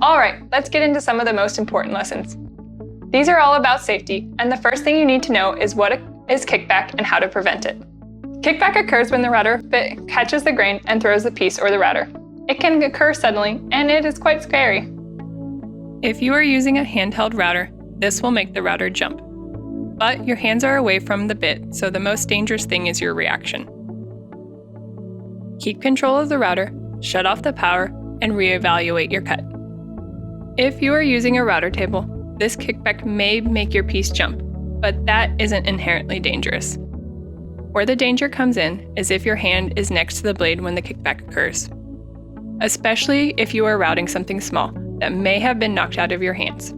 All right, let's get into some of the most important lessons. These are all about safety, and the first thing you need to know is what is kickback and how to prevent it. Kickback occurs when the router bit catches the grain and throws the piece or the router. It can occur suddenly, and it is quite scary. If you are using a handheld router, this will make the router jump. But your hands are away from the bit, so the most dangerous thing is your reaction. Keep control of the router, shut off the power, and reevaluate your cut. If you are using a router table, this kickback may make your piece jump, but that isn't inherently dangerous. Where the danger comes in is if your hand is next to the blade when the kickback occurs, especially if you are routing something small that may have been knocked out of your hands.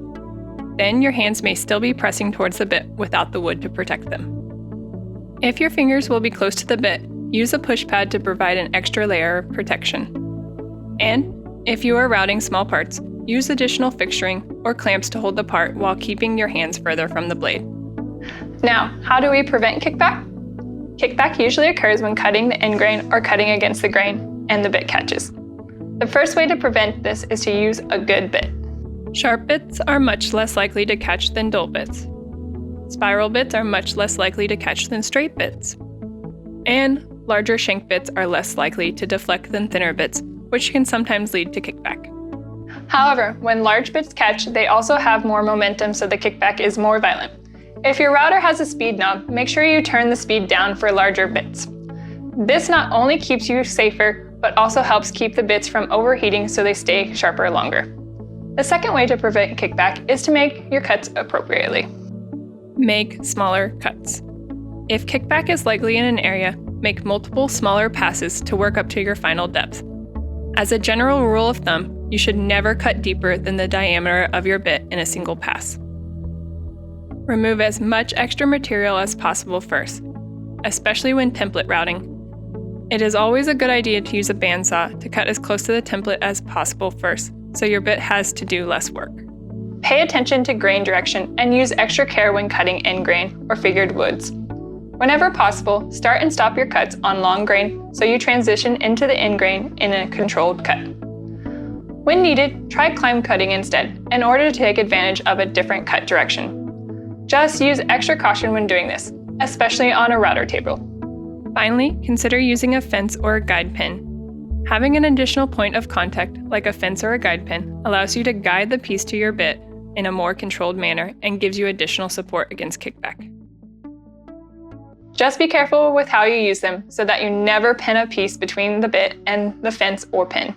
Then your hands may still be pressing towards the bit without the wood to protect them. If your fingers will be close to the bit, use a push pad to provide an extra layer of protection. And if you are routing small parts, use additional fixturing or clamps to hold the part while keeping your hands further from the blade. Now, how do we prevent kickback? Kickback usually occurs when cutting the end grain or cutting against the grain and the bit catches. The first way to prevent this is to use a good bit. Sharp bits are much less likely to catch than dull bits. Spiral bits are much less likely to catch than straight bits. And larger shank bits are less likely to deflect than thinner bits, which can sometimes lead to kickback. However, when large bits catch, they also have more momentum, so the kickback is more violent. If your router has a speed knob, make sure you turn the speed down for larger bits. This not only keeps you safer, but also helps keep the bits from overheating so they stay sharper longer. The second way to prevent kickback is to make your cuts appropriately. Make smaller cuts. If kickback is likely in an area, make multiple smaller passes to work up to your final depth. As a general rule of thumb, you should never cut deeper than the diameter of your bit in a single pass. Remove as much extra material as possible first, especially when template routing. It is always a good idea to use a bandsaw to cut as close to the template as possible first, so your bit has to do less work. Pay attention to grain direction and use extra care when cutting end grain or figured woods. Whenever possible, start and stop your cuts on long grain so you transition into the end grain in a controlled cut. When needed, try climb cutting instead in order to take advantage of a different cut direction. Just use extra caution when doing this, especially on a router table. Finally, consider using a fence or a guide pin. Having an additional point of contact, like a fence or a guide pin, allows you to guide the piece to your bit in a more controlled manner and gives you additional support against kickback. Just be careful with how you use them so that you never pin a piece between the bit and the fence or pin.